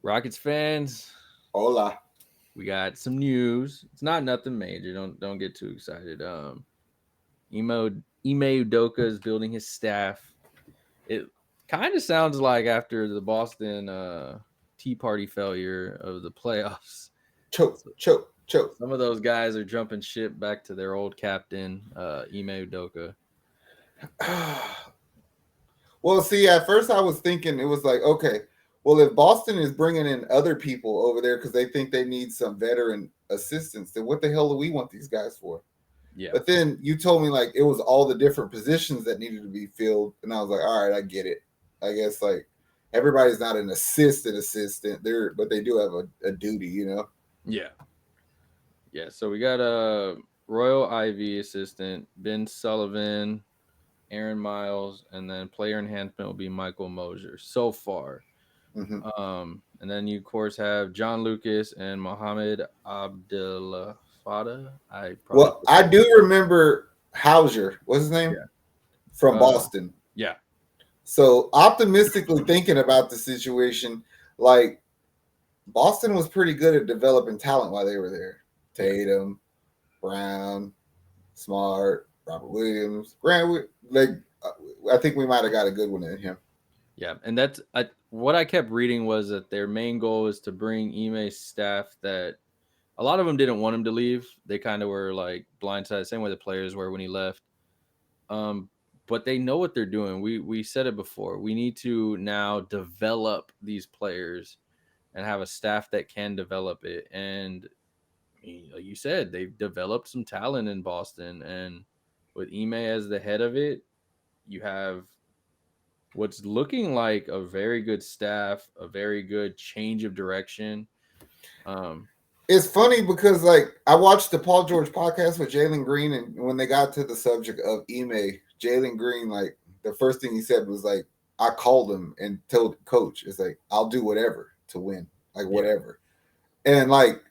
Rockets fans, Hola. we got some news. It's not nothing major. Don't get too excited. Ime Udoka is building his staff. It kind of sounds like after the Boston Tea Party failure of the playoffs. Choke, So choke, choke. some of those guys are jumping ship back to their old captain, Ime Udoka. Well, see, at first I was thinking it was like, okay, well, if Boston is bringing in other people over there because they think they need some veteran assistance, then what the hell do we want these guys for? Yeah, But then you told me like it was all the different positions that needed to be filled, and I was like, all right, I get it. I guess like everybody's not an assistant, but they do have a duty, you know. yeah, yeah. So we got a Royal Ivy assistant, Ben Sullivan, Aaron Miles, and then player enhancement will be Michael Mosier so far. Mm-hmm. And then you of course have John Lucas and Mohammed Abdullah Fada. I probably Well, I do remember Hauser. What's his name? yeah. From Uh Boston. yeah. So optimistically thinking about the situation, like Boston was pretty good at developing talent while they were there. Yeah. Tatum, Brown, Smart, Robert Williams, Grant. Like I think we might have got a good one in him. Yeah. And that's what I kept reading was that their main goal is to bring Ime's staff that a lot of them didn't want him to leave. They kind of were like blindsided, same way the players were when he left. Um, but they know what they're doing. We said it before. We need to now develop these players and have a staff that can develop it. And like you said, they've developed some talent in Boston, and with Ime as the head of it, you have what's looking like a very good staff, a very good change of direction. Um, It's funny because like I watched the Paul George podcast with Jalen Green, and when they got to the subject of Ime, Jalen Green, like the first thing he said was like, I called him and told coach, it's like I'll do whatever to win, like yeah, whatever. And like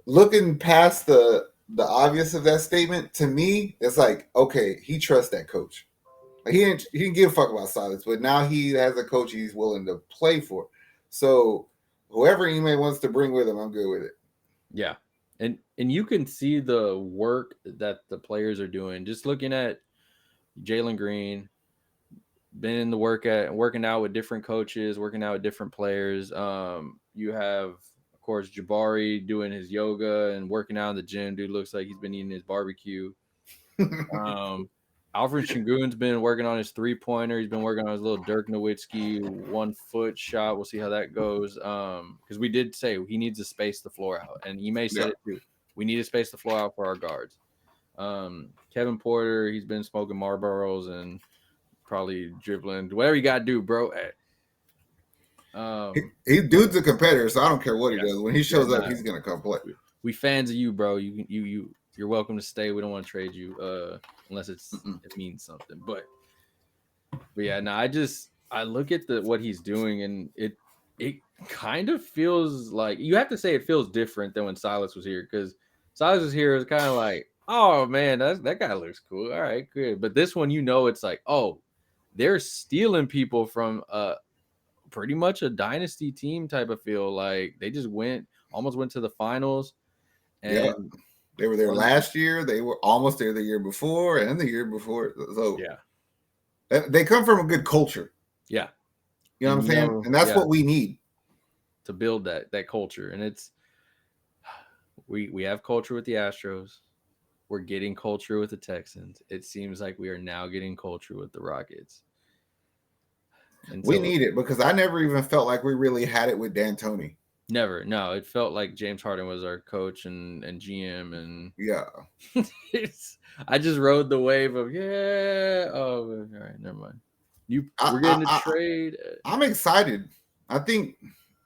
looking past the obvious of that statement, to me, it's like okay, he trusts that coach. Like, he didn't give a fuck about silence, but now he has a coach he's willing to play for. So whoever Ime wants to bring with him, I'm good with it. yeah, and you can see the work that the players are doing. Just looking at Jalen Green, been in the working out with different coaches, working out with different players. You have, of course, Jabari doing his yoga and working out in the gym. Dude looks like he's been eating his barbecue. Um, Alfred Shingun's been working on his 3-pointer. He's been working on his little Dirk Nowitzki 1 foot shot. We'll see how that goes. Because we did say he needs to space the floor out, and Ime Yeah. said it too. We need to space the floor out for our guards. Kevin Porter, he's been smoking Marlboros and probably dribbling, whatever you got to do, bro. He dude's a competitor, so I don't care what he Yeah, does. When he yeah, shows up, nah, he's gonna come play. we fans of you, bro. You're welcome to stay. We don't want to trade you, unless Mm-mm. it means something. But yeah, no, I look at the what he's doing, and it kind of feels like you have to say it feels different than when Silas was here, because Silas was here, it was kind of like, oh man, that guy looks cool. All right, good. But this one, it's like, oh, they're stealing people from pretty much a dynasty team type of feel. Like they just almost went to the finals, Yeah, and they were there one, last year. They were almost there the year before and the year before. So yeah, they come from a good culture. yeah, You know and what I'm saying? And that's yeah, what we need. to build that culture, and it's we have culture with the Astros. We're getting culture with the Texans. It seems like we are now getting culture with the Rockets. And We so need it because I never even felt like we really had it with D'Antoni. never, no, it felt like James Harden was our coach and GM, and Yeah, I just rode the wave of yeah. Oh, all right, never mind. I, We're I, getting a I trade. I'm excited. I think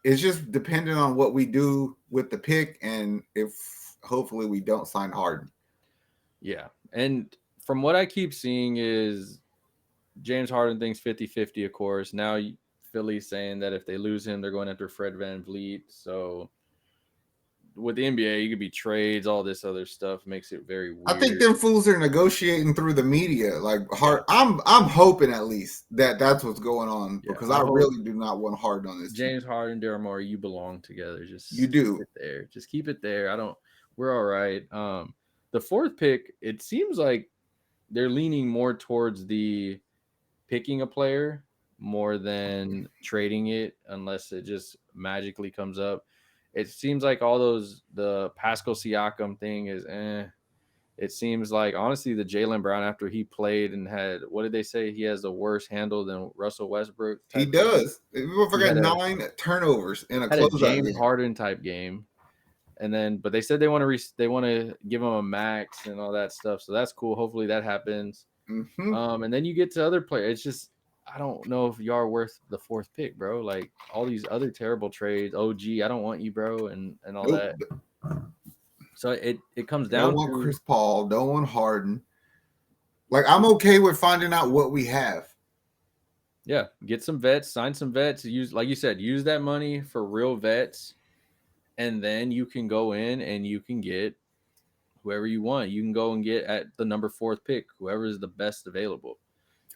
it's just dependent on what we do with the pick and if hopefully we don't sign Harden. Yeah, and from what I keep seeing is James Harden thinks 50-50, of course. Now Philly's saying that if they lose him, they're going after Fred VanVleet. So with the NBA, you could be trades, all this other stuff makes it very I think weird. them fools are negotiating through the media. Like Yeah, hard, I'm hoping at least that that's what's going on yeah. because I I hope really do not want Harden on this team. James Harden, Daryl Morey, you belong together. You Just keep do. it there. Just keep it there. I don't. We're all right. The fourth pick, it seems like they're leaning more towards the picking a player more than trading it, unless it just magically comes up. It seems like all those the Pascal Siakam thing is It seems like honestly the Jalen Brown after he played and had what did they say he has the worst handle than Russell Westbrook He type game. does. We He forgot 9 turnovers in a had a closeout James game. Harden type game, and then but they said they want to they want to give him a max and all that stuff. So that's cool. Hopefully that happens. Hmm. And then you get to other players. It's just I don't know if you are worth the fourth pick, bro. Like all these other terrible trades. OG, I don't want you, bro, and all Nope. that. So it comes Don't down want to Chris Paul. Don't want Harden. Like I'm okay with finding out what we have. yeah, get some vets, sign some vets, use like you said, use that money for real vets, and then you can go in and you can get whoever you want. You can go and get at the number fourth pick, whoever is the best available.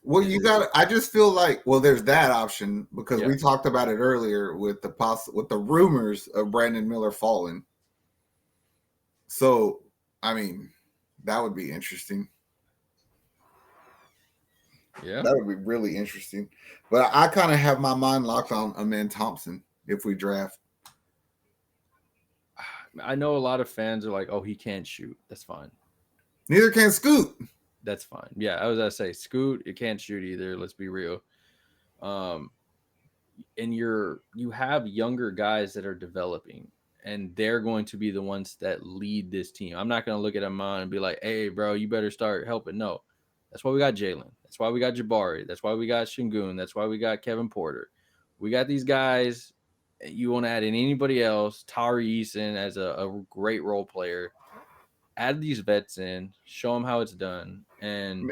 Well, And you got. I just feel like there's that option because yeah, we talked about it earlier with with the rumors of Brandon Miller falling. So, I mean, that would be interesting. yeah. That would be really interesting. But I kind of have my mind locked on Amen Thompson if we draft. I know a lot of fans are like, "Oh, he can't shoot." That's fine. Neither can Scoot. That's fine. Yeah, I was gonna say Scoot, it can't shoot either. Let's be real. Um, and you have younger guys that are developing, and they're going to be the ones that lead this team. I'm not gonna look at them on and be like, "Hey, bro, you better start helping." No, that's why we got Jalen. That's why we got Jabari. That's why we got Sengun. That's why we got Kevin Porter. We got these guys. You want to add in anybody else? Tari Eason as a great role player. Add these vets in, show them how it's done, and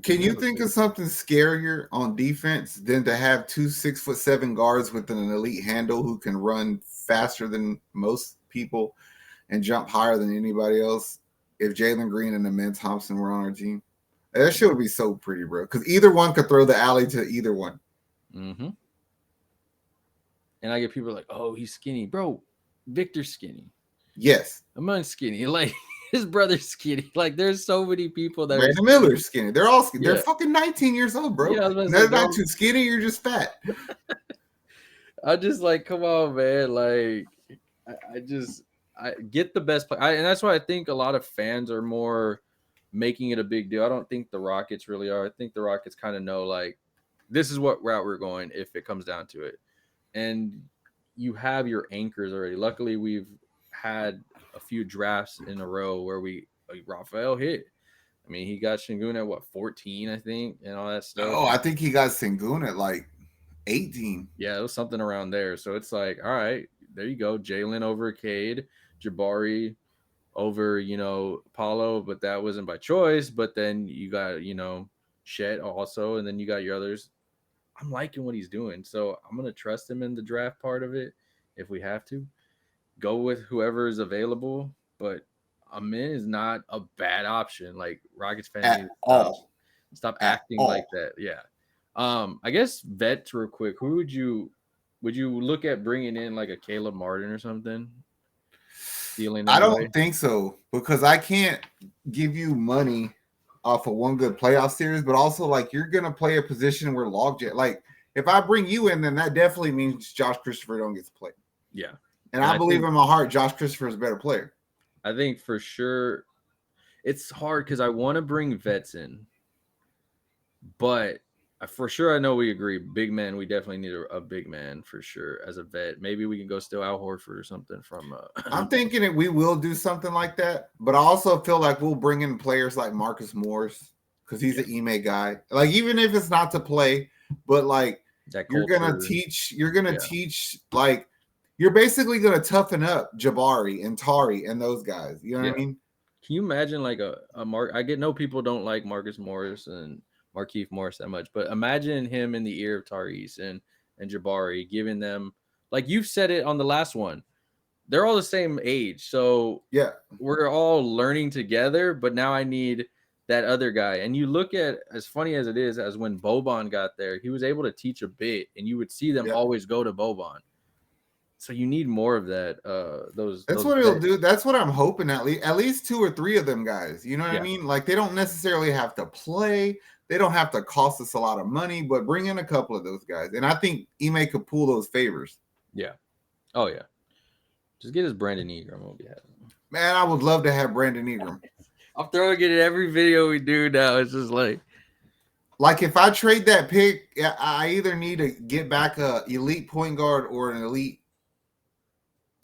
Can we you have a think good of something scarier on defense than to have 2 6'7" guards with an elite handle who can run faster than most people and jump higher than anybody else? If Jalen Green and Amen Thompson were on our team, that shit would be so pretty, bro. Because either one could throw the alley to either one. mm-hmm. And I get people like, "Oh, he's skinny, bro. Victor's skinny. Yes, I'm not skinny. Like his brother's skinny. Like there's so many people that are Brandon skinny. Miller's skinny. They're all skinny. They're Yeah, fucking 19 years old, bro. yeah. I was about to say They're they're not all. too skinny. You're just fat. I just like, come on, man. Like, I just I get the best play, and that's why I think a lot of fans are more making it a big deal. I don't think the Rockets really are. I think the Rockets kind of know like this is what route we're going if it comes down to it, and you have your anchors already. Luckily, we've had a few drafts in a row where we like Raphael hit. I mean, he got Shingun at what 14, I think, and all that stuff. Oh, I think he got Sengun at like 18. Yeah, it was something around there. So it's like, all right, there you go. Jalen over Cade, Jabari over, Paulo, but that wasn't by choice. But then you got, Shet also, and then you got your others. I'm liking what he's doing. So I'm gonna trust him in the draft part of it if we have to. Go with whoever is available. But Amin is not a bad option. Like Rockets fans need At to all. stop At acting like all. that. Yeah. I guess vets real quick. Who would you look at bringing in like a Caleb Martin or something, stealing I him away? don't think so because I can't give you money off of one good playoff series, but also like you're gonna play a position where logjam. Like if I bring you in, then that definitely means Josh Christopher don't get to play. Yeah, And and I believe in my heart Josh Christopher is a better player. I think for sure it's hard because I want to bring vets in, but for sure I know we agree. Big man, we definitely need a big man for sure as a vet. Maybe we can go steal Al Horford or something from. I'm thinking that we will do something like that, but I also feel like we'll bring in players like Marcus Morris because he's Yeah, an Ime guy. Like even if it's not to play, but like that you're gonna culture. teach, you're gonna Yeah, teach like you're basically gonna toughen up Jabari and Tari and those guys. You know what I yeah. mean? Can you imagine like a Mark? I get no people don't like Marcus Morris and Markeith Morris that much, but imagine him in the ear of Tyrese and Jabari, giving them like you've said it on the last one. they're all the same age, so Yeah. we're all learning together. But now I need that other guy. And you look at, as funny as it is, as when Boban got there, he was able to teach a bit, and you would see them Yeah. always go to Boban. So you need more of that. That's Those what it'll vets. do. That's what I'm hoping at least 2 or 3 of them guys. You know what I Yeah, mean? Like they don't necessarily have to play. They don't have to cost us a lot of money, but bring in a couple of those guys. And I think Ime could pull those favors. yeah. Oh yeah. Just get us Brandon Ingram. We'll be happy. Man, I would love to have Brandon Ingram. I'm throwing it in every video we do now. It's just Like if I trade that pick, I either need to get back a elite point guard or an elite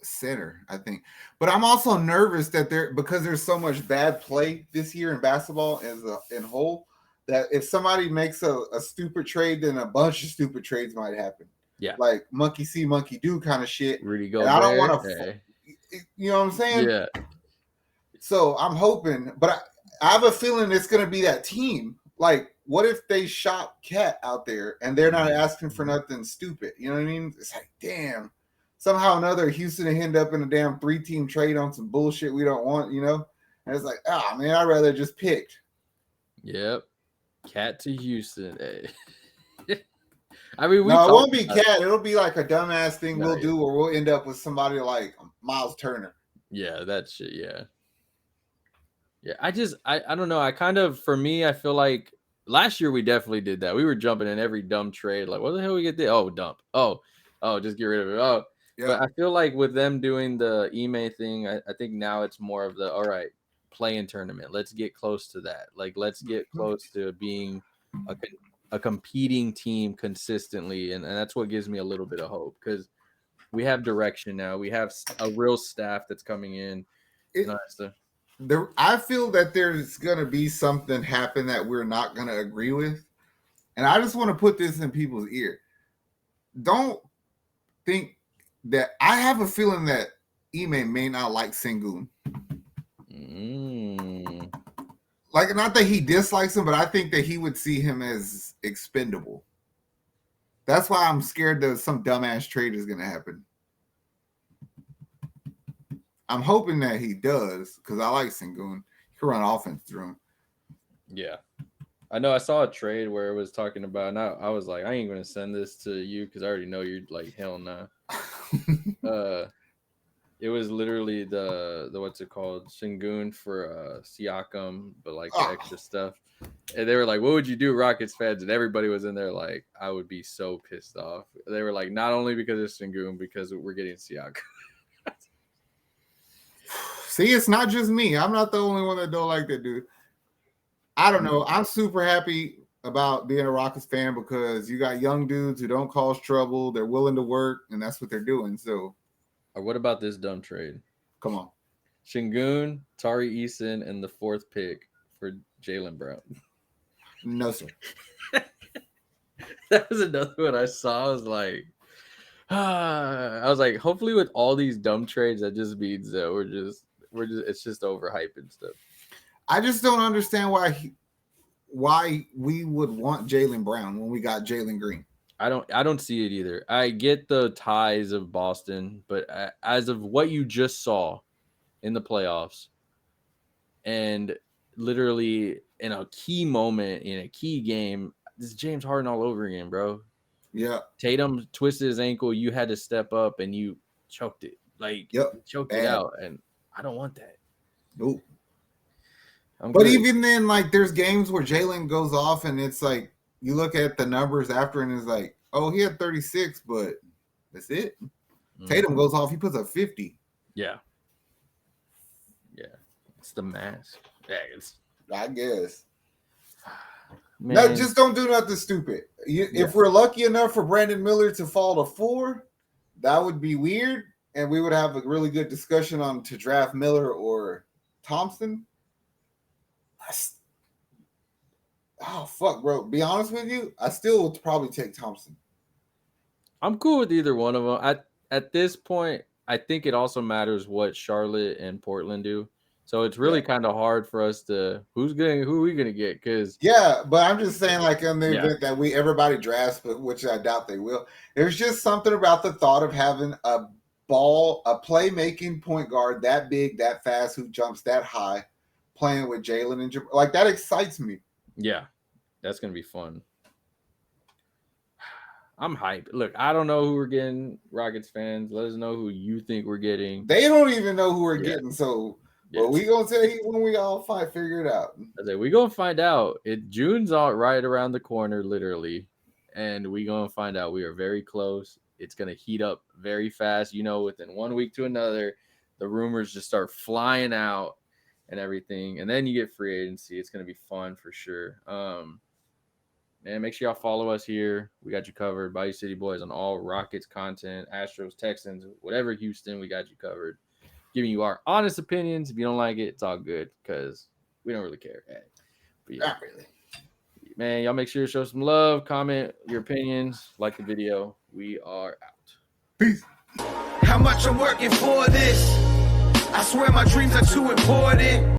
center, I think. But I'm also nervous that because there's so much bad play this year in basketball as in whole, that if somebody makes a stupid trade, then a bunch of stupid trades might happen. yeah. Like monkey see, monkey do kind of shit. Rudy And I don't Gobert. want to, you know what I'm saying? Yeah. So I'm hoping, but I have a feeling it's going to be that team. Like, what if they shop Cat out there and they're not asking for nothing stupid? You know what I mean? It's like, damn. Somehow or another, Houston end up in a damn 3-team trade on some bullshit we don't want, you know? And it's like, oh, man, I'd rather just pick. Yep. Cat to Houston. I mean, no, it won't be Cat. It'll be like a dumbass thing we'll do where we'll end up with somebody like Miles Turner. Yeah, that shit, yeah. Yeah, I don't know. I kind of, for me, I feel like last year we definitely did that. We were jumping in every dumb trade. Like, what the hell we get there? Oh, dump. Oh, just get rid of it. Oh, yeah. But I feel like with them doing the Ime thing, I think now it's more of the, all right, play-in tournament. Let's get close to that. Like, let's get close to being a competing team consistently. And that's what gives me a little bit of hope because we have direction now. We have a real staff that's coming in. I feel that there's going to be something happen that we're not going to agree with. And I just want to put this in people's ear. Don't think that I have a feeling that Ime may not like Sengun. Like, not that he dislikes him, but I think that he would see him as expendable. That's why I'm scared that some dumbass trade is going to happen. I'm hoping that he does because I like Sengun. He can run offense through him. Yeah. I know I saw a trade where it was talking about, and I was like, I ain't going to send this to you because I already know you're like, hell no. It was literally the what's it called? Sengun for Siakam, but like the extra stuff. And they were like, what would you do, Rockets fans? And everybody was in there like, I would be so pissed off. They were like, not only because of Sengun, because we're getting Siakam. See, it's not just me. I'm not the only one that don't like that dude. I don't know. I'm super happy about being a Rockets fan because you got young dudes who don't cause trouble. They're willing to work, and that's what they're doing. So, or what about this dumb trade? Come on. Sengun, Tari Eason, and the 4th pick for Jalen Brown. No, sir. That was another one I saw. I was like, hopefully with all these dumb trades, that just means that we're just it's just overhyping stuff. I just don't understand why we would want Jalen Brown when we got Jalen Green. I don't see it either. I get the ties of Boston, but as of what you just saw in the playoffs, and literally in a key moment in a key game, this is James Harden all over again, bro. Yeah. Tatum twisted his ankle. You had to step up, and you choked it. Choked it out, and I don't want that. Nope. But even then, like, there's games where Jalen goes off, and it's like you look at the numbers after, and it's like, oh, he had 36, but that's it. Tatum goes off, he puts up 50. Yeah. It's the mask. I guess. No, just don't do nothing stupid. If we're lucky enough for Brandon Miller to fall to 4, that would be weird, and we would have a really good discussion on to draft Miller or Thompson. Oh, fuck, bro. Be honest with you, I still would probably take Thompson. I'm cool with either one of them. At this point, I think it also matters what Charlotte and Portland do. So it's really kind of hard for us to who are we gonna get? Because but I'm just saying, like, in the event that everybody drafts, but which I doubt they will. There's just something about the thought of having a playmaking point guard that big, that fast, who jumps that high, playing with Jalen and Jabari. Like that excites me. Yeah, that's gonna be fun. I'm hyped. Look, I don't know who we're getting, Rockets fans. Let us know who you think we're getting. They don't even know who we're Yeah. getting, so Yes. but we gonna tell you when we all figure it out. I say we gonna find out. June's all right around the corner, literally, and we gonna find out. We are very close. It's gonna heat up very fast. You know, within 1 week to another, the rumors just start flying out and everything, and then you get free agency. It's gonna be fun for sure. Man, make sure y'all follow us here. We got you covered. Bayou City Boys on all Rockets content, Astros, Texans, whatever Houston, we got you covered. Giving you our honest opinions. If you don't like it, it's all good because we don't really care. But yeah, Not really. Man, y'all make sure to show some love, comment your opinions, like the video. We are out. Peace. How much I'm working for this? I swear my dreams are too important.